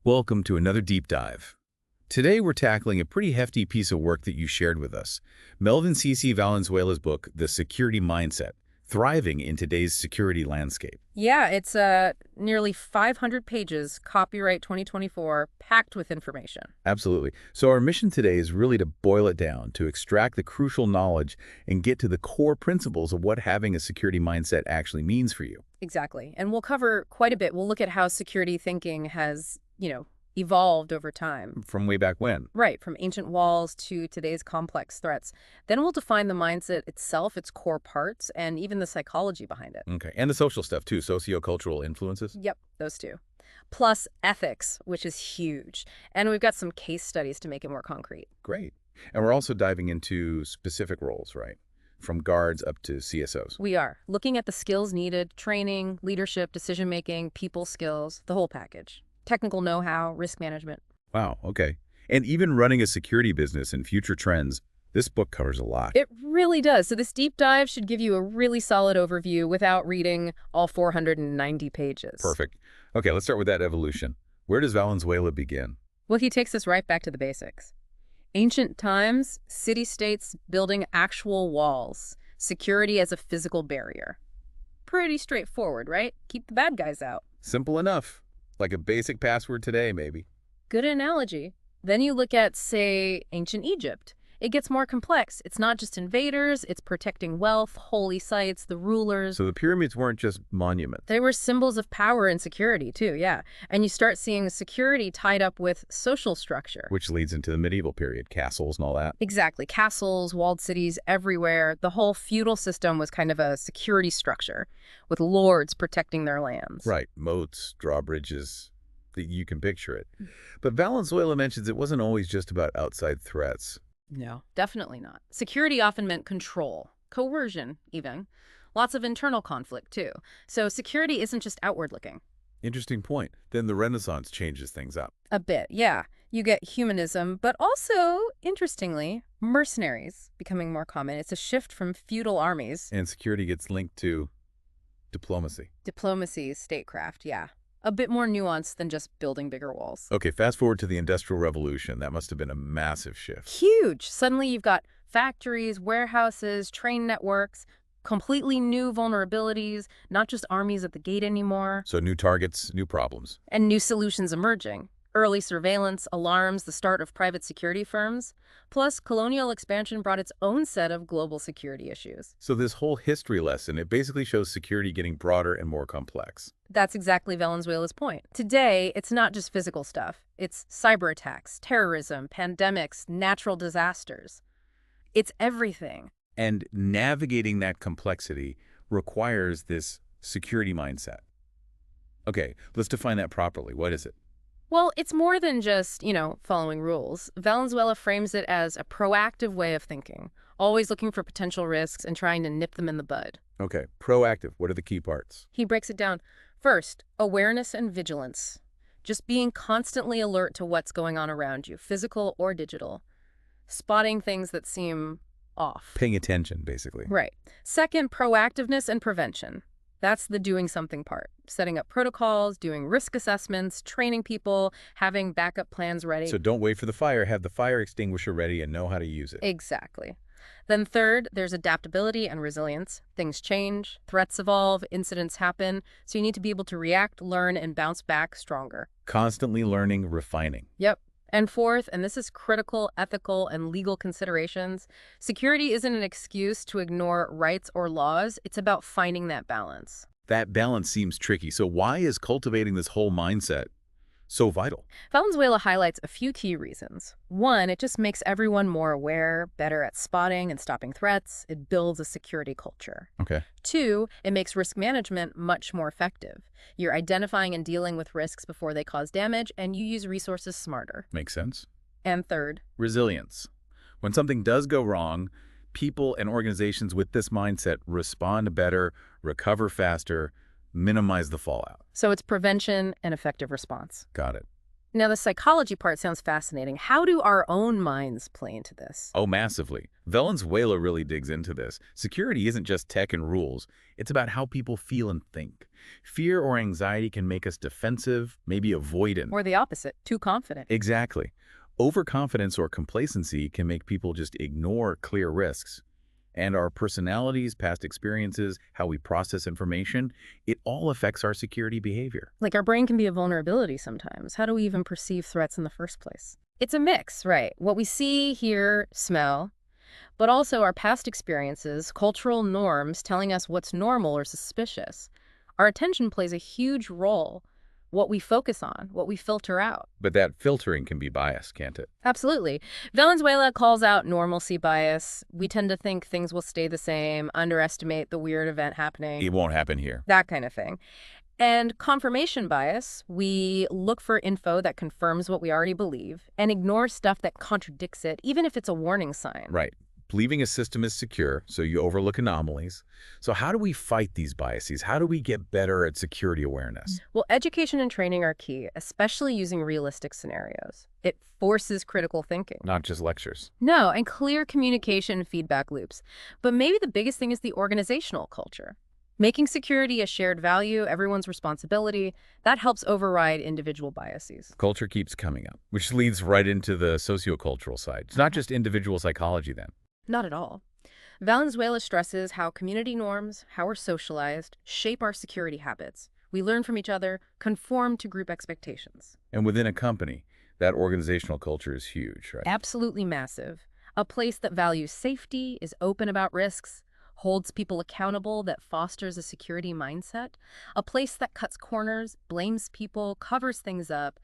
Welcome to another deep dive. Today we're tackling a pretty hefty piece of work that you shared with us. Melvyn C.C. Valenzuela's book, The Security Mindset, Thriving in Today's Security Landscape. Yeah, it's nearly 500 pages, copyright 2024, packed with information. Absolutely. So our mission today is really to boil it down, to extract the crucial knowledge and get to the core principles of what having a security mindset actually means for you. Exactly. And we'll cover quite a bit. We'll look at how security thinking has, evolved over time. From way back when? Right, from ancient walls to today's complex threats. Then we'll define the mindset itself, its core parts, and even the psychology behind it. Okay. And the social stuff too, socio-cultural influences? Yep, those two. Plus ethics, which is huge. And we've got some case studies to make it more concrete. Great. And we're also diving into specific roles, right? From guards up to CSOs. We are looking at the skills needed, training, leadership, decision-making, people skills, the whole package. Technical know-how, risk management. Wow, okay. And even running a security business and future trends, this book covers a lot. It really does. So this deep dive should give you a really solid overview without reading all 490 pages. Perfect. Okay, let's start with that evolution. Where does Valenzuela begin? Well, he takes us right back to the basics. Ancient times, city-states building actual walls, security as a physical barrier. Pretty straightforward, right? Keep the bad guys out. Simple enough. Like a basic password today, maybe. Good analogy. Then you look at, say, ancient Egypt. It gets more complex. It's not just invaders, it's protecting wealth, holy sites, the rulers. So the pyramids weren't just monuments. They were symbols of power and security, too, yeah. And you start seeing security tied up with social structure. Which leads into the medieval period, castles and all that. Exactly. Castles, walled cities everywhere. The whole feudal system was kind of a security structure, with lords protecting their lands. Right. Moats, drawbridges. You can picture it. But Valenzuela mentions it wasn't always just about outside threats. No, definitely not. Security often meant control, coercion even. Lots of internal conflict, too. So security isn't just outward-looking. Interesting point. Then the Renaissance changes things up. A bit, yeah. You get humanism, but also, interestingly, mercenaries becoming more common. It's a shift from feudal armies. And security gets linked to diplomacy. Diplomacy, statecraft, yeah. A bit more nuanced than just building bigger walls. Okay, fast forward to the Industrial Revolution. That must have been a massive shift. Huge. Suddenly you've got factories, warehouses, train networks, completely new vulnerabilities, not just armies at the gate anymore. So new targets, new problems. And new solutions emerging. Early surveillance, alarms, the start of private security firms. Plus, colonial expansion brought its own set of global security issues. So this whole history lesson, it basically shows security getting broader and more complex. That's exactly Valenzuela's point. Today, it's not just physical stuff. It's cyber attacks, terrorism, pandemics, natural disasters. It's everything. And navigating that complexity requires this security mindset. Okay, let's define that properly. What is it? Well, it's more than just, following rules. Valenzuela frames it as a proactive way of thinking, always looking for potential risks and trying to nip them in the bud. Okay, proactive. What are the key parts? He breaks it down. First, awareness and vigilance. Just being constantly alert to what's going on around you, physical or digital. Spotting things that seem off. Paying attention, basically. Right. Second, proactiveness and prevention. That's the doing something part. Setting up protocols, doing risk assessments, training people, having backup plans ready. So don't wait for the fire. Have the fire extinguisher ready and know how to use it. Exactly. Then third, there's adaptability and resilience. Things change, threats evolve, incidents happen, so you need to be able to react, learn, and bounce back stronger. Constantly learning, refining. Yep. And fourth, and this is critical, ethical, and legal considerations, security isn't an excuse to ignore rights or laws. It's about finding that balance. That balance seems tricky. So why is cultivating this whole mindset so vital? Valenzuela highlights a few key reasons. One, it just makes everyone more aware, better at spotting and stopping threats. It builds a security culture. Okay. Two, it makes risk management much more effective. You're identifying and dealing with risks before they cause damage, and you use resources smarter. Makes sense. And third, resilience. When something does go wrong, people and organizations with this mindset respond better, recover faster, minimize the fallout. so it's prevention and effective response. Got it. Now, the psychology part sounds fascinating. How do our own minds play into this? Oh, massively. Valenzuela really digs into this. Security isn't just tech and rules. It's about how people feel and think. Fear or anxiety can make us defensive, maybe avoidant. Or the opposite, too confident. Exactly. Overconfidence or complacency can make people just ignore clear risks. And our personalities, past experiences, how we process information, it all affects our security behavior. Like our brain can be a vulnerability sometimes. How do we even perceive threats in the first place? It's a mix, right? What we see, hear, smell, but also our past experiences, cultural norms telling us what's normal or suspicious. Our attention plays a huge role. What we focus on, what we filter out. But that filtering can be biased, can't it? Absolutely. Valenzuela calls out normalcy bias. We tend to think things will stay the same, underestimate the weird event happening. It won't happen here. That kind of thing. And confirmation bias, we look for info that confirms what we already believe and ignore stuff that contradicts it, even if it's a warning sign. Right. Believing a system is secure, so you overlook anomalies. So how do we fight these biases? How do we get better at security awareness? Well, education and training are key, especially using realistic scenarios. It forces critical thinking. Not just lectures. No, and clear communication and feedback loops. But maybe the biggest thing is the organizational culture. Making security a shared value, everyone's responsibility, that helps override individual biases. Culture keeps coming up, which leads right into the sociocultural side. It's not just individual psychology then. Not at all. Valenzuela stresses how community norms, how we're socialized, shape our security habits. We learn from each other, conform to group expectations. And within a company, that organizational culture is huge, right? Absolutely massive. A place that values safety, is open about risks, holds people accountable, that fosters a security mindset. A place that cuts corners, blames people, covers things up,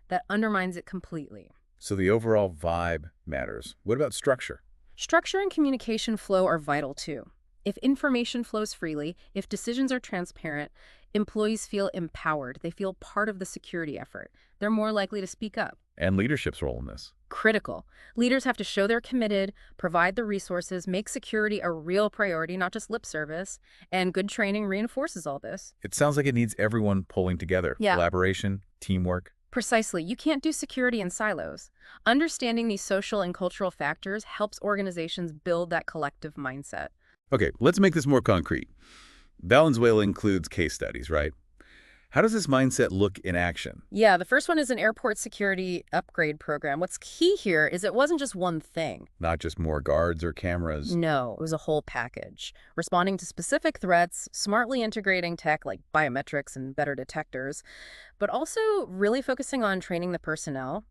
that undermines it completely. So the overall vibe matters. What about structure? Structure and communication flow are vital too. If information flows freely, if decisions are transparent, employees feel empowered. They feel part of the security effort. They're more likely to speak up. And leadership's role in this. Critical. Leaders have to show they're committed, provide the resources, make security a real priority, not just lip service, and good training reinforces all this. It sounds like it needs everyone pulling together. Yeah. Collaboration, teamwork. Precisely. You can't do security in silos. Understanding these social and cultural factors helps organizations build that collective mindset. Okay, let's make this more concrete. Valenzuela includes case studies, right? How does this mindset look in action? Yeah, the first one is an airport security upgrade program. What's key here is it wasn't just one thing. Not just more guards or cameras. No, it was a whole package. Responding to specific threats, smartly integrating tech like biometrics and better detectors, but also really focusing on training the personnel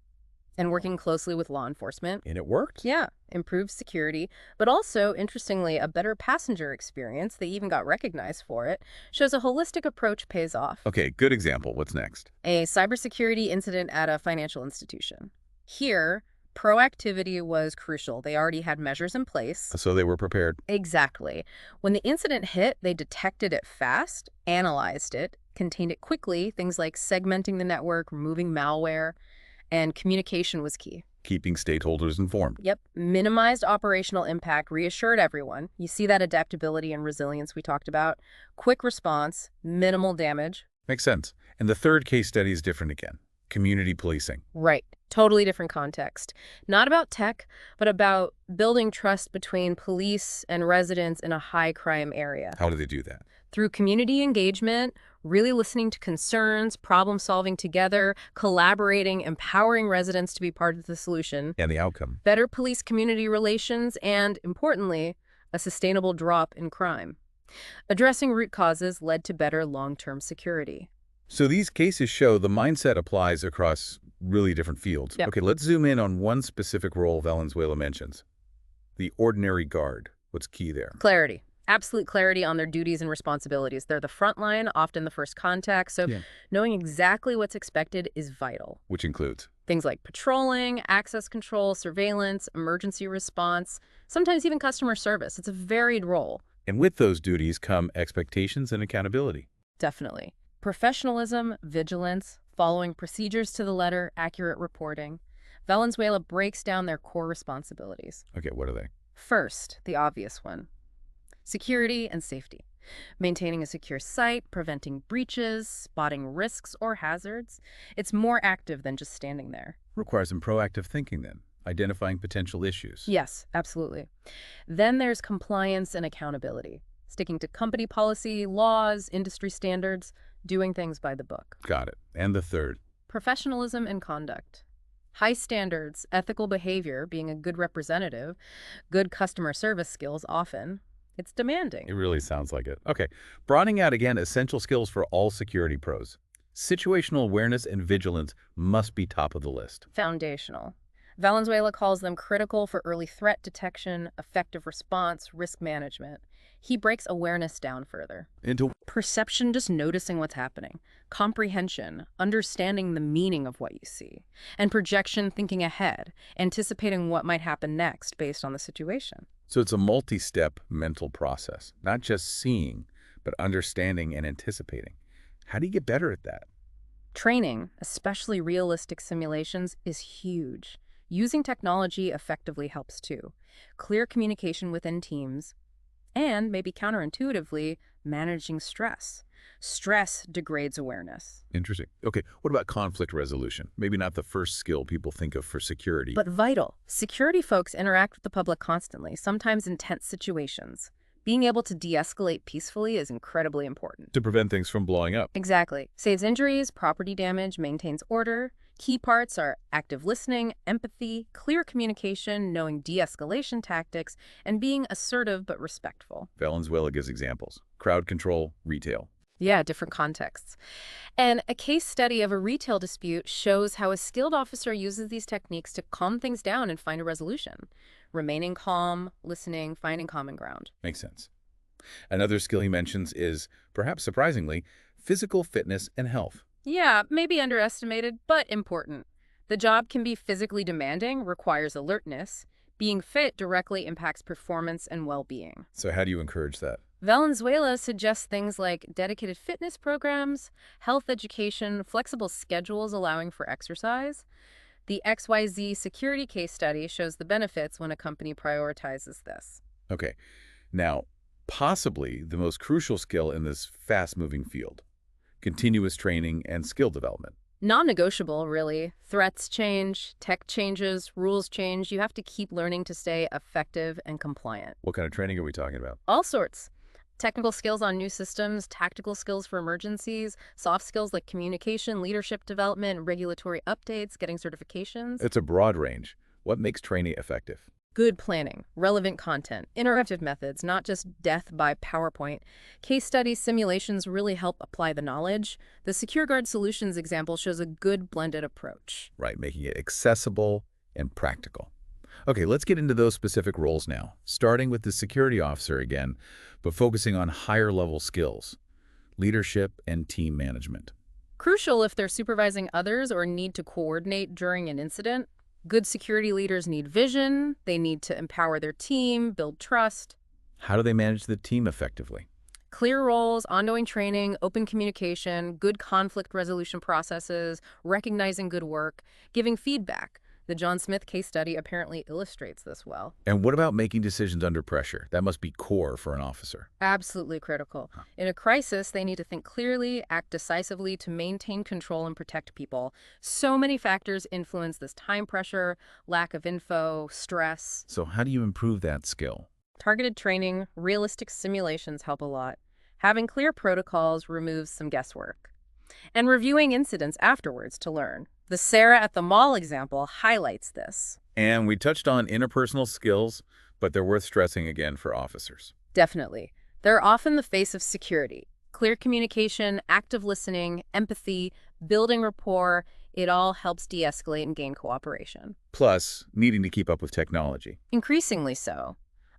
and working closely with law enforcement. And it worked? Yeah, improved security, but also, interestingly, a better passenger experience. They even got recognized for it. Shows a holistic approach pays off. Okay, good example. What's next? A cybersecurity incident at a financial institution. Here, proactivity was crucial. They already had measures in place. So they were prepared. Exactly. When the incident hit, they detected it fast, analyzed it, contained it quickly, things like segmenting the network, removing malware, and communication was key. Keeping stakeholders informed. Yep. Minimized operational impact, reassured everyone. You see that adaptability and resilience we talked about. Quick response, minimal damage. Makes sense. And the third case study is different again. Community policing. Right. Totally different context. Not about tech, but about building trust between police and residents in a high-crime area. How do they do that? Through community engagement, really listening to concerns, problem-solving together, collaborating, empowering residents to be part of the solution. And the outcome? Better police-community relations, and, importantly, a sustainable drop in crime. Addressing root causes led to better long-term security. So these cases show the mindset applies across really different fields. Yep. Okay, let's zoom in on one specific role Valenzuela mentions. The ordinary guard. What's key there? Clarity. Absolute clarity on their duties and responsibilities. They're the front line, often the first contact, so knowing exactly what's expected is vital. Which includes? Things like patrolling, access control, surveillance, emergency response, sometimes even customer service. It's a varied role. And with those duties come expectations and accountability. Definitely. Professionalism, vigilance, following procedures to the letter, accurate reporting. Valenzuela breaks down their core responsibilities. Okay, what are they? First, the obvious one. Security and safety. Maintaining a secure site, preventing breaches, spotting risks or hazards. It's more active than just standing there. Requires some proactive thinking then, identifying potential issues. Yes, absolutely. Then there's compliance and accountability, sticking to company policy, laws, industry standards, doing things by the book. Got it. And the third? Professionalism and conduct. High standards, ethical behavior, being a good representative, good customer service skills often. It's demanding. It really sounds like it. Okay, broadening out again essential skills for all security pros. Situational awareness and vigilance must be top of the list. Foundational. Valenzuela calls them critical for early threat detection, effective response, risk management. He breaks awareness down further. Into Perception, just noticing what's happening. Comprehension, understanding the meaning of what you see. And projection, thinking ahead, anticipating what might happen next based on the situation. So it's a multi-step mental process, not just seeing, but understanding and anticipating. How do you get better at that? Training, especially realistic simulations, is huge. Using technology effectively helps too. Clear communication within teams, and maybe counterintuitively, managing stress. Stress degrades awareness. Interesting. Okay, what about conflict resolution? Maybe not the first skill people think of for security. But vital. Security folks interact with the public constantly, sometimes in tense situations. Being able to de-escalate peacefully is incredibly important. To prevent things from blowing up. Exactly. Saves injuries, property damage, maintains order. Key parts are active listening, empathy, clear communication, knowing de-escalation tactics, and being assertive but respectful. Valenzuela gives examples. Crowd control, retail. Yeah, different contexts. And a case study of a retail dispute shows how a skilled officer uses these techniques to calm things down and find a resolution. Remaining calm, listening, finding common ground. Makes sense. Another skill he mentions is, perhaps surprisingly, physical fitness and health. Yeah, maybe underestimated, but important. The job can be physically demanding, requires alertness. Being fit directly impacts performance and well-being. So how do you encourage that? Valenzuela suggests things like dedicated fitness programs, health education, flexible schedules allowing for exercise. The XYZ security case study shows the benefits when a company prioritizes this. Okay, now, possibly the most crucial skill in this fast-moving field. Continuous training and skill development. Non-negotiable, really. Threats change, tech changes, rules change. You have to keep learning to stay effective and compliant. What kind of training are we talking about? All sorts. Technical skills on new systems, tactical skills for emergencies, soft skills like communication, leadership development, regulatory updates, getting certifications. It's a broad range. What makes training effective? Good planning, relevant content, interactive methods, not just death by PowerPoint. Case studies, simulations really help apply the knowledge. The SecureGuard Solutions example shows a good blended approach. Right, making it accessible and practical. Okay, let's get into those specific roles now, starting with the security officer again, but focusing on higher-level skills, leadership and team management. Crucial if they're supervising others or need to coordinate during an incident. Good security leaders need vision, they need to empower their team, build trust. How do they manage the team effectively? Clear roles, ongoing training, open communication, good conflict resolution processes, recognizing good work, giving feedback. The John Smith case study apparently illustrates this well. And what about making decisions under pressure? That must be core for an officer. Absolutely critical. In a crisis, they need to think clearly, act decisively to maintain control and protect people. So many factors influence this: time pressure, lack of info, stress. So how do you improve that skill? Targeted training, realistic simulations help a lot. Having clear protocols removes some guesswork. And reviewing incidents afterwards to learn. The Sarah at the mall example highlights this. And we touched on interpersonal skills, but they're worth stressing again for officers. Definitely. They're often the face of security. Clear communication, active listening, empathy, building rapport, it all helps de-escalate and gain cooperation. Plus, needing to keep up with technology. Increasingly so.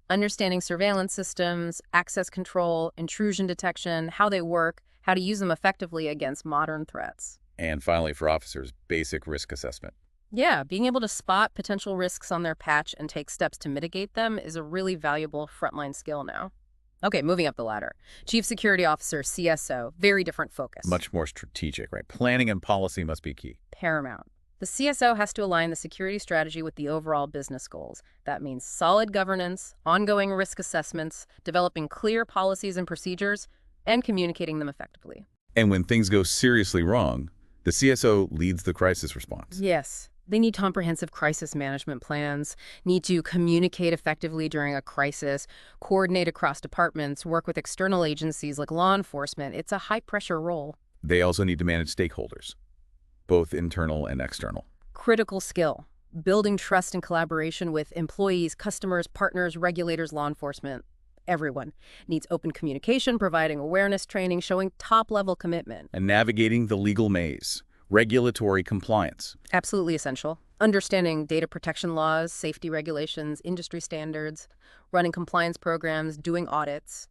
Understanding surveillance systems, access control, intrusion detection, how they work, how to use them effectively against modern threats. And finally, for officers, basic risk assessment. Yeah, being able to spot potential risks on their patch and take steps to mitigate them is a really valuable frontline skill now. Okay, moving up the ladder. Chief Security Officer, CSO, very different focus. Much more strategic, right? Planning and policy must be key. Paramount. The CSO has to align the security strategy with the overall business goals. That means solid governance, ongoing risk assessments, developing clear policies and procedures, and communicating them effectively. And when things go seriously wrong, the CSO leads the crisis response. Yes. They need comprehensive crisis management plans, need to communicate effectively during a crisis, coordinate across departments, work with external agencies like law enforcement. It's a high-pressure role. They also need to manage stakeholders, both internal and external. Critical skill. Building trust and collaboration with employees, customers, partners, regulators, law enforcement. Everyone needs open communication, providing awareness training, showing top-level commitment. And navigating the legal maze, regulatory compliance. Absolutely essential. Understanding data protection laws, safety regulations, industry standards, running compliance programs, doing audits.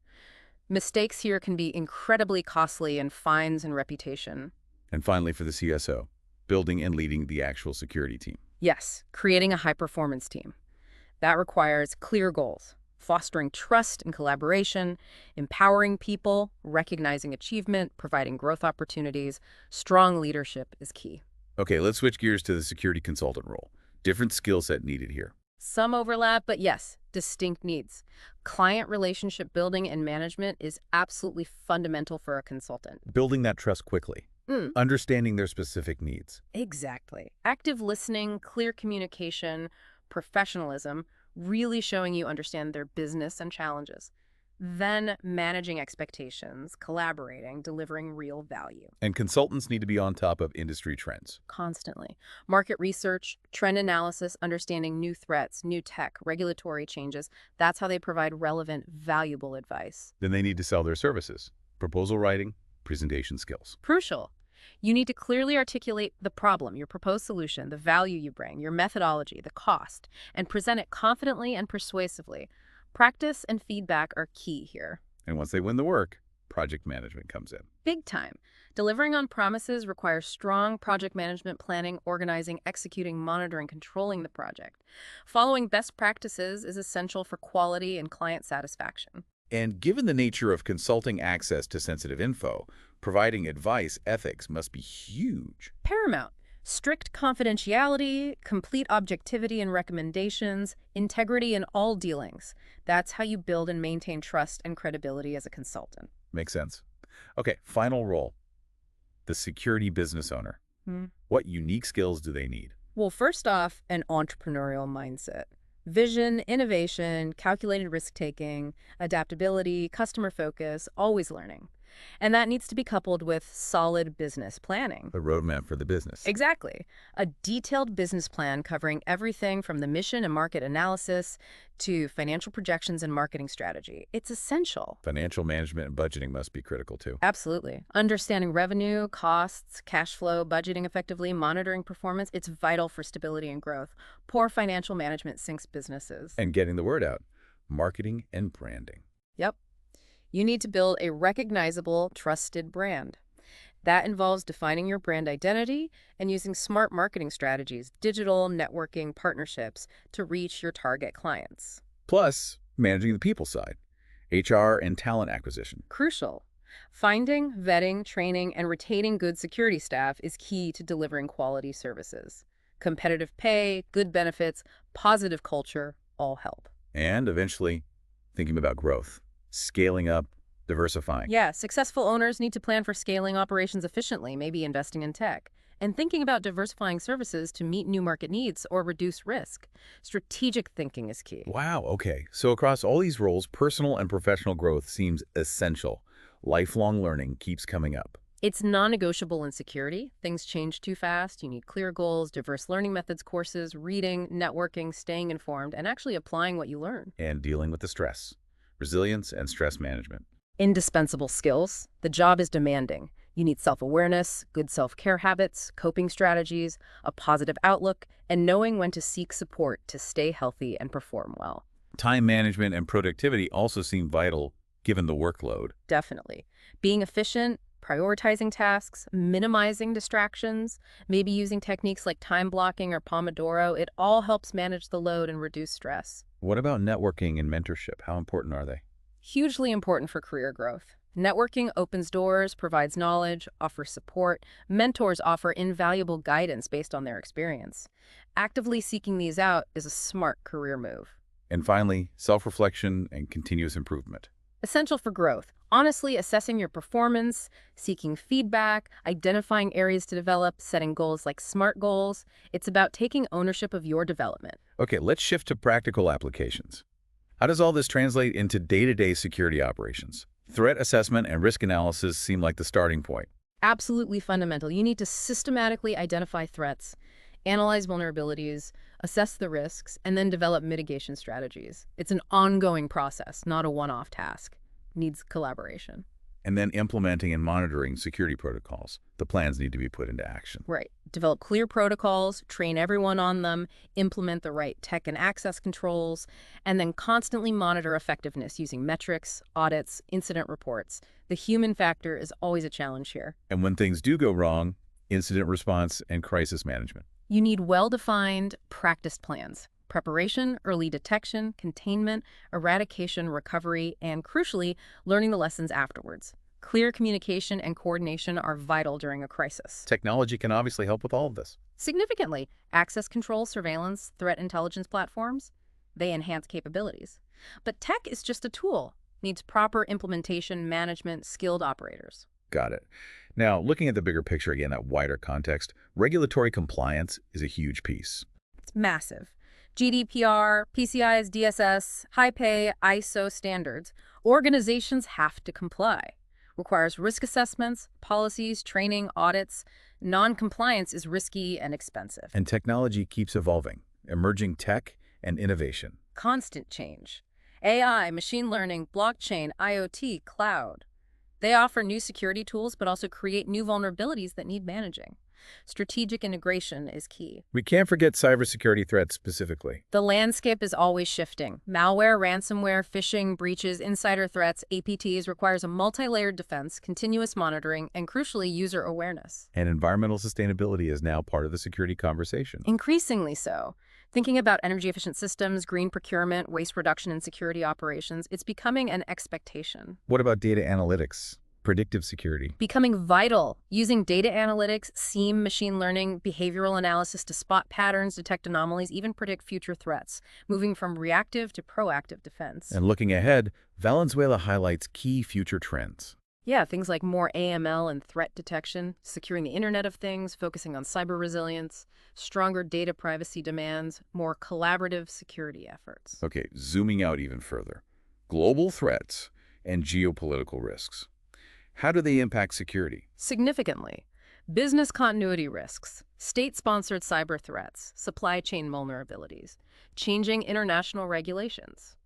Mistakes here can be incredibly costly in fines and reputation. And finally, for the CSO, building and leading the actual security team. Yes, creating a high-performance team. That requires clear goals, fostering trust and collaboration, empowering people, recognizing achievement, providing growth opportunities. Strong leadership is key. Okay, let's switch gears to the security consultant role. Different skill set needed here. Some overlap, but yes, distinct needs. Client relationship building and management is absolutely fundamental for a consultant. Building that trust quickly. Understanding their specific needs. Exactly. Active listening, clear communication, professionalism, really showing you understand their business and challenges. Then managing expectations, collaborating, delivering real value. And consultants need to be on top of industry trends. Constantly. Market research, trend analysis, understanding new threats, new tech, regulatory changes. That's how they provide relevant, valuable advice. Then they need to sell their services. Proposal writing, presentation skills. Crucial. You need to clearly articulate the problem, your proposed solution, the value you bring, your methodology, the cost, and present it confidently and persuasively. Practice and feedback are key here. And once they win the work, project management comes in. Big time. Delivering on promises requires strong project management planning, organizing, executing, monitoring, controlling the project. Following best practices is essential for quality and client satisfaction. And given the nature of consulting access to sensitive info, providing advice ethics must be huge. Paramount. Strict confidentiality, complete objectivity in recommendations, integrity in all dealings. That's how you build and maintain trust and credibility as a consultant. Makes sense. Okay, final role. The security business owner. What unique skills do they need? Well, first off, an entrepreneurial mindset. Vision, innovation, calculated risk-taking, adaptability, customer focus, always learning. And that needs to be coupled with solid business planning. A roadmap for the business. Exactly. A detailed business plan covering everything from the mission and market analysis to financial projections and marketing strategy. It's essential. Financial management and budgeting must be critical too. Absolutely. Understanding revenue, costs, cash flow, budgeting effectively, monitoring performance, it's vital for stability and growth. Poor financial management sinks businesses. And getting the word out. Marketing and branding. Yep. You need to build a recognizable, trusted brand. That involves defining your brand identity and using smart marketing strategies, digital, networking, partnerships to reach your target clients. Plus, managing the people side, HR and talent acquisition. Crucial. Finding, vetting, training, and retaining good security staff is key to delivering quality services. Competitive pay, good benefits, positive culture all help. And eventually, thinking about growth. Scaling up, diversifying. Yeah, successful owners need to plan for scaling operations efficiently, maybe investing in tech, and thinking about diversifying services to meet new market needs or reduce risk. Strategic thinking is key. Wow, okay. So across all these roles, personal and professional growth seems essential. Lifelong learning keeps coming up. It's non-negotiable in security. Things change too fast. You need clear goals, diverse learning methods, courses, reading, networking, staying informed, and actually applying what you learn. And dealing with the stress. Resilience and stress management. Indispensable skills. The job is demanding. You need self-awareness, good self-care habits, coping strategies, a positive outlook, and knowing when to seek support to stay healthy and perform well. Time management and productivity also seem vital given the workload. Definitely. Being efficient, prioritizing tasks, minimizing distractions, maybe using techniques like time blocking or Pomodoro, it all helps manage the load and reduce stress. What about networking and mentorship? How important are they? Hugely important for career growth. Networking opens doors, provides knowledge, offers support. Mentors offer invaluable guidance based on their experience. Actively seeking these out is a smart career move. And finally, self-reflection and continuous improvement. Essential for growth. Honestly assessing your performance, seeking feedback, identifying areas to develop, setting goals like SMART goals. It's about taking ownership of your development. Okay, let's shift to practical applications. How does all this translate into day-to-day security operations? Threat assessment and risk analysis seem like the starting point. Absolutely fundamental. You need to systematically identify threats, analyze vulnerabilities, assess the risks, and then develop mitigation strategies. It's an ongoing process, not a one-off task. Needs collaboration. And then implementing and monitoring security protocols. The plans need to be put into action. Right. Develop clear protocols, train everyone on them, implement the right tech and access controls, and then constantly monitor effectiveness using metrics, audits, incident reports. The human factor is always a challenge here. And when things do go wrong, incident response and crisis management. You need well-defined, practiced plans. Preparation, early detection, containment, eradication, recovery, and crucially, learning the lessons afterwards. Clear communication and coordination are vital during a crisis. Technology can obviously help with all of this. Significantly, access control, surveillance, threat intelligence platforms, they enhance capabilities. But tech is just a tool. Needs proper implementation, management, skilled operators. Got it. Now, looking at the bigger picture again, that wider context, regulatory compliance is a huge piece. It's massive. GDPR, PCI's DSS, high pay, ISO standards. Organizations have to comply. Requires risk assessments, policies, training, audits. Non-compliance is risky and expensive. And technology keeps evolving, emerging tech and innovation. Constant change. AI, machine learning, blockchain, IoT, cloud. They offer new security tools, but also create new vulnerabilities that need managing. Strategic integration is key. We can't forget cybersecurity threats specifically. The landscape is always shifting. Malware, ransomware, phishing, breaches, insider threats, APTs requires a multi-layered defense, continuous monitoring, and crucially, user awareness. And environmental sustainability is now part of the security conversation. Increasingly so. Thinking about energy-efficient systems, green procurement, waste reduction, and security operations, it's becoming an expectation. What about data analytics? Predictive security. Becoming vital, using data analytics, SIEM, machine learning, behavioral analysis to spot patterns, detect anomalies, even predict future threats, moving from reactive to proactive defense. And looking ahead, Valenzuela highlights key future trends. Yeah, things like more AML and threat detection, securing the Internet of Things, focusing on cyber resilience, stronger data privacy demands, more collaborative security efforts. Okay, zooming out even further. Global threats and geopolitical risks. How do they impact security? Significantly. Business continuity risks, state-sponsored cyber threats, supply chain vulnerabilities, changing international regulations.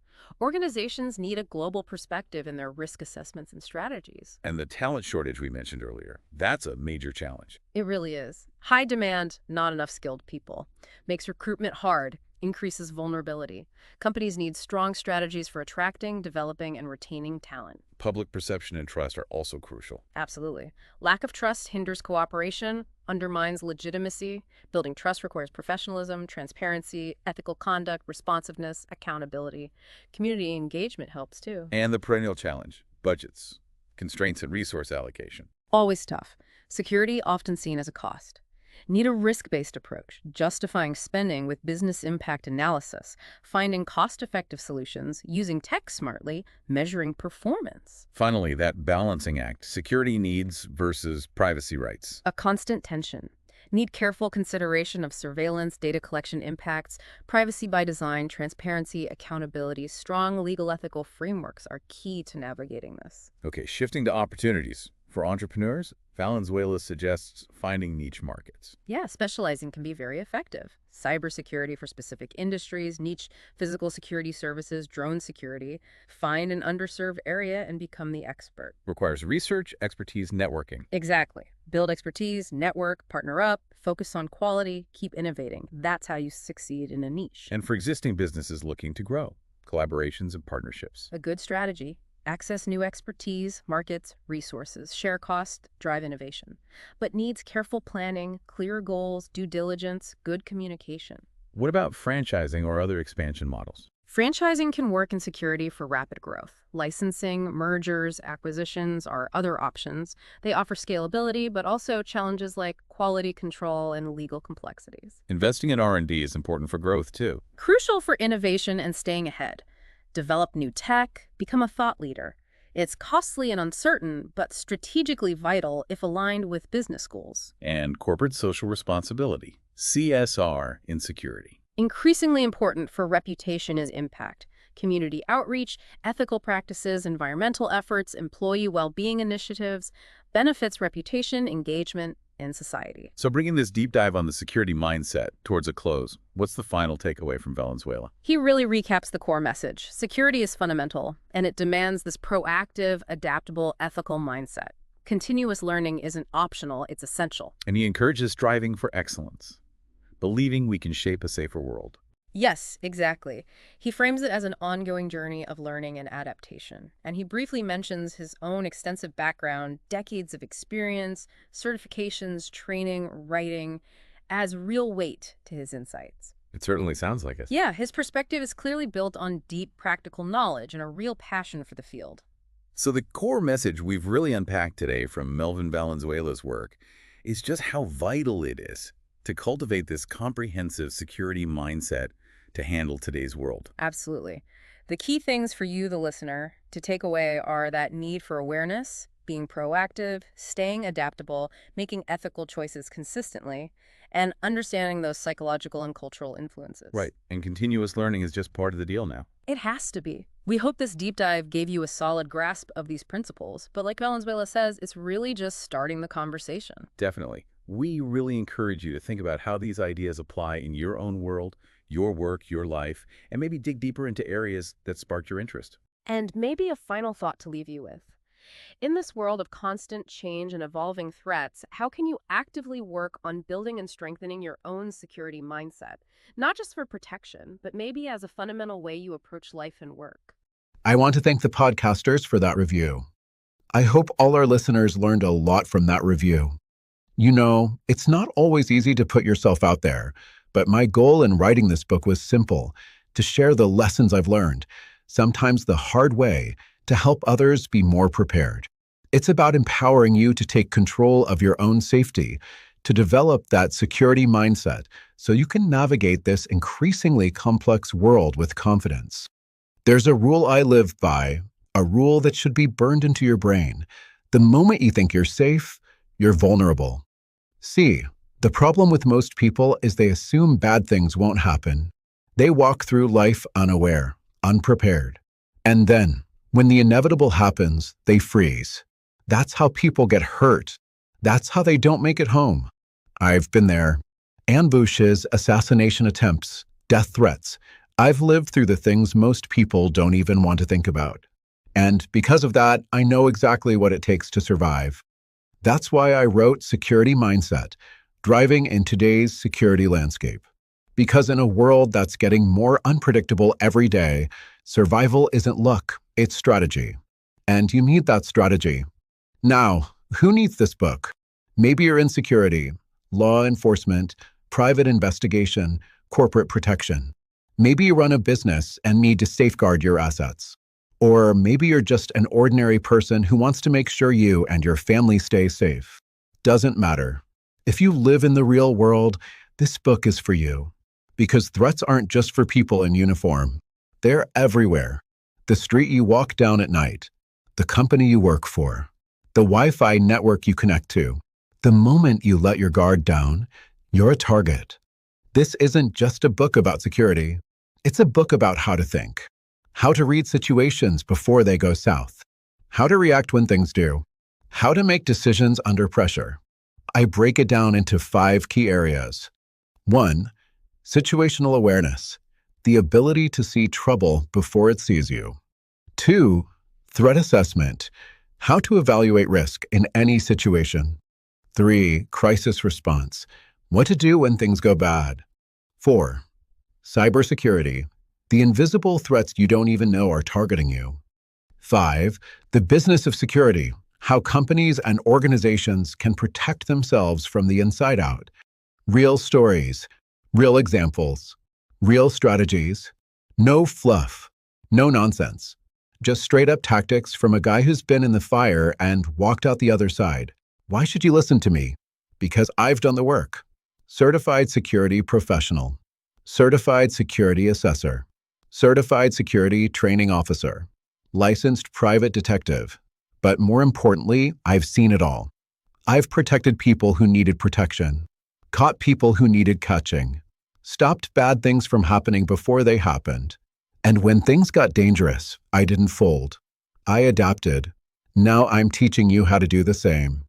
Organizations need a global perspective in their risk assessments and strategies. And the talent shortage we mentioned earlier, that's a major challenge. It really is. High demand, not enough skilled people. Makes recruitment hard, increases vulnerability. Companies need strong strategies for attracting, developing, and retaining talent. Public perception and trust are also crucial. Absolutely. Lack of trust hinders cooperation, undermines legitimacy. Building trust requires professionalism, transparency, ethical conduct, responsiveness, accountability. Community engagement helps too. And the perennial challenge, budgets, constraints and resource allocation. Always tough. Security often seen as a cost. Need a risk-based approach, justifying spending with business impact analysis, finding cost-effective solutions, using tech smartly, measuring performance. Finally, that balancing act, security needs versus privacy rights. A constant tension. Need careful consideration of surveillance, data collection impacts, privacy by design, transparency, accountability. Strong legal ethical frameworks are key to navigating this. Okay, shifting to opportunities. For entrepreneurs, Valenzuela suggests finding niche markets. Yeah, specializing can be very effective. Cybersecurity for specific industries, niche physical security services, drone security. Find an underserved area and become the expert. Requires research, expertise, networking. Exactly. Build expertise, network, partner up, focus on quality, keep innovating. That's how you succeed in a niche. And for existing businesses looking to grow, collaborations and partnerships. A good strategy. Access new expertise, markets, resources, share cost, drive innovation. But needs careful planning, clear goals, due diligence, good communication. What about franchising or other expansion models? Franchising can work in security for rapid growth. Licensing, mergers, acquisitions are other options. They offer scalability, but also challenges like quality control and legal complexities. Investing in R&D is important for growth, too. Crucial for innovation and staying ahead. Develop new tech, become a thought leader. It's costly and uncertain, but strategically vital if aligned with business goals. And corporate social responsibility, CSR in security. Increasingly important for reputation is impact. Community outreach, ethical practices, environmental efforts, employee well-being initiatives, benefits reputation, engagement in society. So bringing this deep dive on the security mindset towards a close, what's the final takeaway from Valenzuela? He really recaps the core message. Security is fundamental, and it demands this proactive, adaptable, ethical mindset. Continuous learning isn't optional, it's essential. And he encourages striving for excellence, believing we can shape a safer world. Yes, exactly. He frames it as an ongoing journey of learning and adaptation. And he briefly mentions his own extensive background, decades of experience, certifications, training, writing, adds real weight to his insights. It certainly sounds like it. Yeah, his perspective is clearly built on deep practical knowledge and a real passion for the field. So the core message we've really unpacked today from Melvyn Valenzuela's work is just how vital it is to cultivate this comprehensive security mindset to handle today's world. Absolutely. The key things for you, the listener, to take away are that need for awareness, being proactive, staying adaptable, making ethical choices consistently, and understanding those psychological and cultural influences. Right. And continuous learning is just part of the deal now. It has to be. We hope this deep dive gave you a solid grasp of these principles, but like Valenzuela says, it's really just starting the conversation. Definitely. We really encourage you to think about how these ideas apply in your own world, your work, your life, and maybe dig deeper into areas that sparked your interest. And maybe a final thought to leave you with. In this world of constant change and evolving threats, how can you actively work on building and strengthening your own security mindset? Not just for protection, but maybe as a fundamental way you approach life and work. I want to thank the podcasters for that review. I hope all our listeners learned a lot from that review. You know, it's not always easy to put yourself out there, but my goal in writing this book was simple: to share the lessons I've learned, sometimes the hard way, to help others be more prepared. It's about empowering you to take control of your own safety, to develop that security mindset so you can navigate this increasingly complex world with confidence. There's a rule I live by, a rule that should be burned into your brain. The moment you think you're safe, you're vulnerable. See, the problem with most people is they assume bad things won't happen. They walk through life unaware, unprepared. And then, when the inevitable happens, they freeze. That's how people get hurt. That's how they don't make it home. I've been there. Ambushes, assassination attempts, death threats. I've lived through the things most people don't even want to think about. And because of that, I know exactly what it takes to survive. That's why I wrote Security Mindset, Driving in Today's Security Landscape. Because in a world that's getting more unpredictable every day, survival isn't luck, it's strategy. And you need that strategy. Now, who needs this book? Maybe you're in security, law enforcement, private investigation, corporate protection. Maybe you run a business and need to safeguard your assets. Or maybe you're just an ordinary person who wants to make sure you and your family stay safe. Doesn't matter. If you live in the real world, this book is for you. Because threats aren't just for people in uniform. They're everywhere. The street you walk down at night, the company you work for, the Wi-Fi network you connect to. The moment you let your guard down, you're a target. This isn't just a book about security. It's a book about how to think, how to read situations before they go south, how to react when things do, how to make decisions under pressure. I break it down into 5 key areas. 1. Situational awareness, the ability to see trouble before it sees you. 2. Threat assessment, how to evaluate risk in any situation. 3. Crisis response, what to do when things go bad. 4. Cybersecurity, the invisible threats you don't even know are targeting you. 5. The business of security, how companies and organizations can protect themselves from the inside out. Real stories, real examples, real strategies, No fluff. No nonsense. Just straight up tactics from a guy who's been in the fire and walked out the other side. Why should you listen to me? Because I've done the work. Certified Security Professional. Certified Security Assessor. Certified Security Training Officer. Licensed Private Detective. But more importantly, I've seen it all. I've protected people who needed protection. Caught people who needed catching. Stopped bad things from happening before they happened. And when things got dangerous, I didn't fold. I adapted. Now I'm teaching you how to do the same.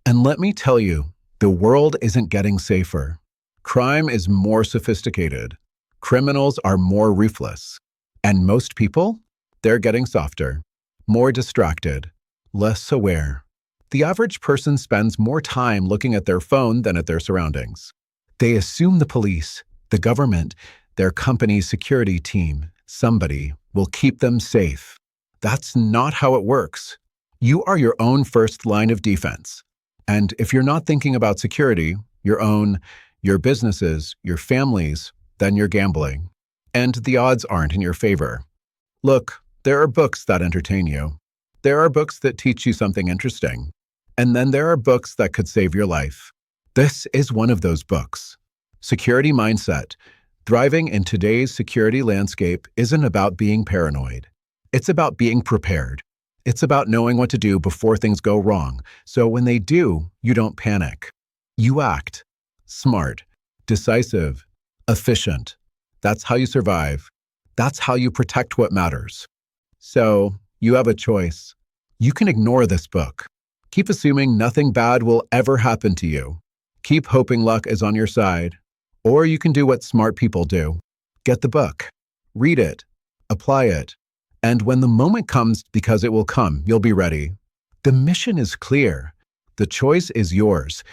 And let me tell you, the world isn't getting safer. Crime is more sophisticated. Criminals are more ruthless. And most people, they're getting softer, more distracted, less aware. The average person spends more time looking at their phone than at their surroundings. They assume the police, the government, their company's security team, somebody will keep them safe. That's not how it works. You are your own first line of defense. And if you're not thinking about security, your businesses, your families, then you're gambling. And the odds aren't in your favor. Look, there are books that entertain you. There are books that teach you something interesting. And then there are books that could save your life. This is one of those books. Security Mindset. Thriving in today's security landscape isn't about being paranoid. It's about being prepared. It's about knowing what to do before things go wrong, so when they do, you don't panic. You act. Smart, decisive, efficient. That's how you survive. That's how you protect what matters. So, you have a choice. You can ignore this book. Keep assuming nothing bad will ever happen to you. Keep hoping luck is on your side. Or you can do what smart people do. Get the book. Read it. Apply it. And when the moment comes, because it will come, you'll be ready. The mission is clear. The choice is yours.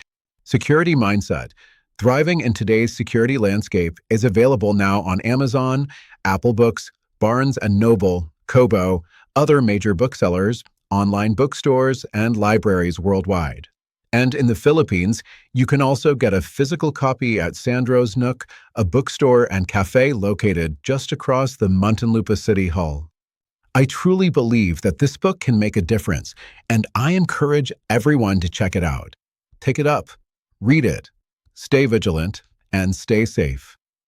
Security Mindset. Thriving in today's security landscape is available now on Amazon, Apple Books, Barnes & Noble, Kobo, other major booksellers, online bookstores, and libraries worldwide. And in the Philippines, you can also get a physical copy at Sandro's Nook, a bookstore and cafe located just across the Muntinlupa City Hall. I truly believe that this book can make a difference, and I encourage everyone to check it out. Pick it up, read it, stay vigilant, and stay safe.